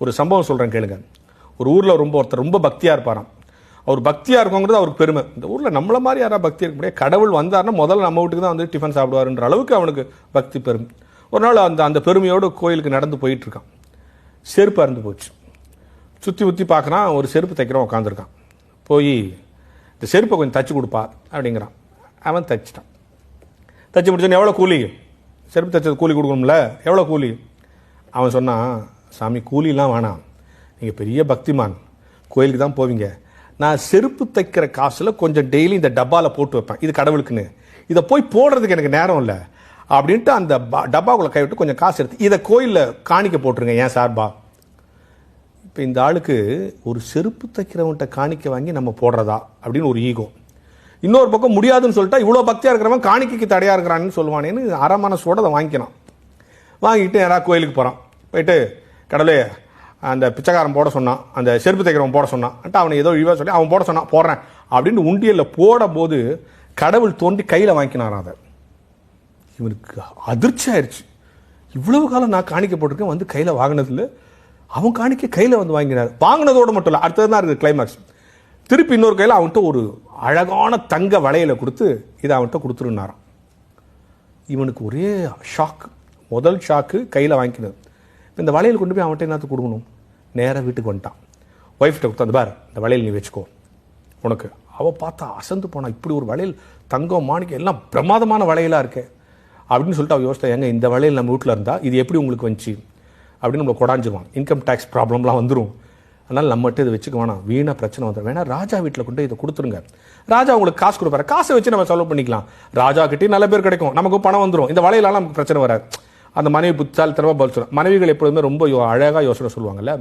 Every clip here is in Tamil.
ஒரு சம்பவம் சொல்கிறேன் கேளுங்க. ஒரு ஊரில் ஒருத்தர் ரொம்ப பக்தியாக இருப்பாராம். அவர் பக்தியாக இருக்கோங்கிறது அவருக்கு பெருமை. இந்த ஊரில் நம்மள மாதிரி யாராவது பக்தி இருக்க முடியாது, கடவுள் வந்தார்னா முதல்ல நம்ம வீட்டுக்கு தான் வந்து டிஃபன் சாப்பிடுவாருன்ற அளவுக்கு அவனுக்கு பக்தி பெருமை. ஒரு நாள் அந்த பெருமையோடு கோயிலுக்கு நடந்து போயிட்டு இருக்கான். செருப்பு அறுந்து போச்சு. சுற்றி முற்றி பார்க்குறான், ஒரு செருப்பு தைக்கிறவன் உட்காந்துருக்கான். போய் இந்த செருப்பை கொஞ்சம் தச்சு கொடுப்பா அப்படிங்கிறான். அவன் தைச்சிட்டான். தச்சு முடிச்சோன்னு எவ்வளோ கூலி? செருப்பு தைச்சது கூலி கொடுக்கணும்ல, எவ்வளோ கூலி? அவன் சொன்னான், சாமி கூலிலாம் வேணாம், நீங்கள் பெரிய பக்திமான், கோயிலுக்கு தான் போவீங்க, நான் செருப்பு தைக்கிற காசில் கொஞ்சம் டெய்லி இந்த டப்பாவில் போட்டு வைப்பேன், இது கடவுளுக்குன்னு, இதை போய் போடுறதுக்கு எனக்கு நேரம் இல்லை அப்படின்ட்டு அந்த டப்பாக்குள்ளே கை விட்டு கொஞ்சம் காசு எடுத்து இதை கோயிலில் காணிக்க போட்டுருங்க ஏன் சார்பா. இப்போ இந்த ஆளுக்கு ஒரு செருப்பு தைக்கிறவன்கிட்ட காணிக்க வாங்கி நம்ம போடுறதா அப்படின்னு ஒரு ஈகோ. இன்னொரு பக்கம் முடியாதுன்னு சொல்லிட்டா இவ்வளோ பக்தியாக இருக்கிறவன் காணிக்கைக்கு தடையாக இருக்கிறான்னு சொல்லுவானேன்னு அரை மனசோட அதை வாங்கிக்கிறான். வாங்கிட்டு யாராவது கோயிலுக்கு போகிறான். போயிட்டு கடவுளே அந்த பிச்சைக்காரன் போட சொன்னான், அந்த செருப்பு தைக்கிறவன் போட சொன்னான், அவனை ஏதோ இழிவாக சொல்லி அவன் போட சொன்னான், போடுறேன் அப்படின்னு உண்டியலில் போட போது கடவுள் தோண்டி கையில் வாங்கினாரான். அதை இவனுக்கு அதிர்ச்சி ஆயிடுச்சு. இவ்வளவு காலம் நான் காணிக்க போட்டிருக்கேன், வந்து கையில் வாங்கினதில்லை, அவன் காணிக்க கையில் வந்து வாங்கினார். வாங்கினதோடு மட்டும் இல்லை, அடுத்தது தான் இருக்குது கிளைமேக்ஸ். திருப்பி இன்னொரு கையில் அவன்கிட்ட ஒரு அழகான தங்க வளையலை கொடுத்து இதை அவன்கிட்ட கொடுத்துருன்னாரான். இவனுக்கு ஒரே ஷாக்கு. முதல் ஷாக்கு கையில் வாங்கிக்கிறது. இப்போ இந்த வளையல் கொண்டு போய் அவன்கிட்ட என்னத்துக்கு கொடுக்கணும்? நேராக வீட்டுக்கு வந்துட்டான். ஒய்ஃப்கிட்ட கொடுத்து, அந்த பார் இந்த வளையல் நீ வச்சுக்கோ உனக்கு. அவள் பார்த்தா அசந்து போனா, இப்படி ஒரு வளையல் தங்கம் மாணிக்கம் எல்லாம் பிரமாதமான வளையலாக இருக்கே அப்படின்னு சொல்லிட்டு அவள் யோசித்தா, எங்க இந்த வளையல் நம்ம வீட்டில் இருந்தால் இது எப்படி உங்களுக்கு வந்துச்சு அப்படின்னு நம்மளை கொடாஞ்சிருவான். இன்கம் டேக்ஸ் ப்ராப்ளம்லாம் வந்துடும். அதனால் நம்மகிட்ட இதை வச்சுக்க வேணாம், வீணாக பிரச்சனை வந்துடும். வேணா ராஜா வீட்டில் கொண்டு இதை கொடுத்துருங்க, ராஜா உங்களுக்கு காசு கொடுப்பாரு, காசை வச்சு நம்ம சால்வ் பண்ணிக்கலாம், ராஜா கிட்டே நல்ல பேர் கிடைக்கும், நமக்கு பணம் வந்துடும், இந்த வளையலால் நமக்கு பிரச்சனை வராது. அந்த மனைவி புத்தாலித்தனமாக பதில் சொல்லுவாங்க. மனைவிகள் எப்பொழுதுமே ரொம்ப அழகாக யோசனை சொல்லுவாங்கல்ல.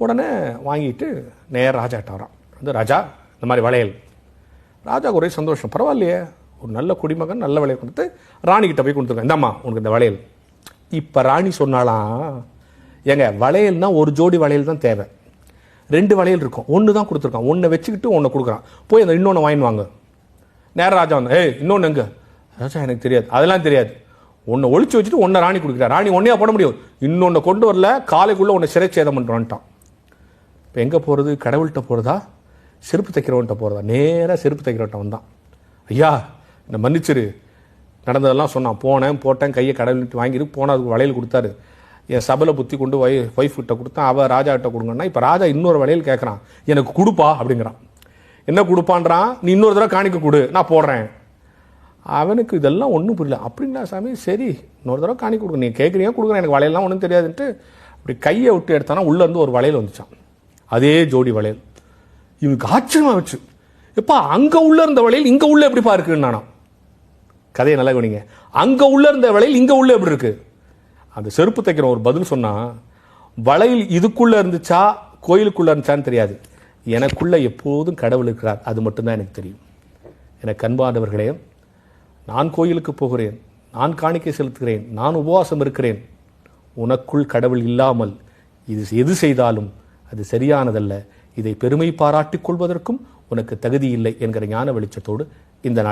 உடனே வாங்கிட்டு நேராக ராஜாட்ட வரான். வந்து ராஜா இந்த மாதிரி வளையல். ராஜாவுக்கு ஒரே சந்தோஷம், பரவாயில்லையே ஒரு நல்ல குடிமகன் நல்ல வளையல் கொடுத்து ராணிக்கிட்ட போய் கொடுத்துருக்கேன், இந்தாம்மா உனக்கு இந்த வளையல். இப்போ ராணி சொன்னாலாம், ஏங்க வளையல்னா ஒரு ஜோடி வளையல் தான் தேவை, 2 வளையல் இருக்கும், ஒன்று தான் கொடுத்துருக்கான், ஒன்றை வச்சுக்கிட்டு ஒன்று கொடுக்குறான், போய் அந்த இன்னொன்று வாங்கிடுவாங்க. நேரம் ராஜா வந்து, இன்னொன்று எங்க? ராஜா எனக்கு தெரியாது, அதெல்லாம் தெரியாது, ஒன்றை ஒழிச்சு வச்சுட்டு ஒன்றை ராணி கொடுக்குறா. ராணி ஒன்றையா போட முடியும், இன்னொன்று கொண்டு வரல, காலைக்குள்ளே ஒன்று சிறைச்சேதம் பண்ணுறான்ட்டான். இப்போ எங்கே போகிறது? கடவுள்கிட்ட போகிறதா, செருப்பு தைக்கிறவன்கிட்ட போகிறதா? நேராக செருப்பு தைக்கிறவன்ட்ட வந்தான். ஐயா இந்த மன்னிச்சிரு, நடந்ததெல்லாம் சொன்னான், போனேன் போட்டேன், கையை கடவுள்கிட்ட வாங்கிட்டு போனால் அதுக்கு வளையல் கொடுத்தாரு, என் சபையில் புத்தி கொண்டு ஒய்ஃப் கிட்ட கொடுத்தான், அவள் ராஜா கிட்ட கொடுங்கன்னா, இப்போ ராஜா இன்னொரு வளையல் கேட்குறான், எனக்கு கொடுப்பா அப்படிங்கிறான். என்ன கொடுப்பான்றான்? நீ இன்னொரு தடவை காணிக்க கொடு, நான் போடுறேன். அவனுக்கு இதெல்லாம் ஒன்றும் புரியல. அப்படிங்களா சாமி, சரி இன்னொரு தடவை காணிக்க கொடுங்க, நீ கேட்குறீங்க கொடுக்குறேன், எனக்கு வளையல்லாம் ஒன்றும் தெரியாதுன்ட்டு அப்படி கையை விட்டு எடுத்தானா உள்ளேருந்து ஒரு வளையல் வந்துச்சான், அதே ஜோடி வளையல். இவனுக்கு ஆச்சரியமாக வச்சு, எப்பா அங்கே உள்ள இருந்த வளையல் இங்கே உள்ள எப்படிப்பா இருக்குன்னு நானா. கதையை நல்லா கவனிங்க, அங்கே உள்ள இருந்த வளையல் இங்கே உள்ள எப்படி இருக்கு? அந்த செருப்பு தைக்கிற ஒரு பதில் சொன்னா, வளையல் இதுக்குள்ள இருந்துச்சா கோயிலுக்குள்ள இருந்துச்சான்னு தெரியாது, எனக்குள்ள எப்போதும் கடவுள் இருக்கிறார், அது மட்டும்தான் எனக்கு தெரியும். எனக்கு அன்பானவர்களே, நான் கோயிலுக்கு போகிறேன், நான் காணிக்கை செலுத்துகிறேன், நான் உபவாசம் இருக்கிறேன், உனக்குள் கடவுள் இல்லாமல் இது எது செய்தாலும் அது சரியானதல்ல, இதை பெருமை பாராட்டிக் கொள்வதற்கும் உனக்கு தகுதி இல்லை என்கிற ஞான வெளிச்சத்தோடு இந்த நாள்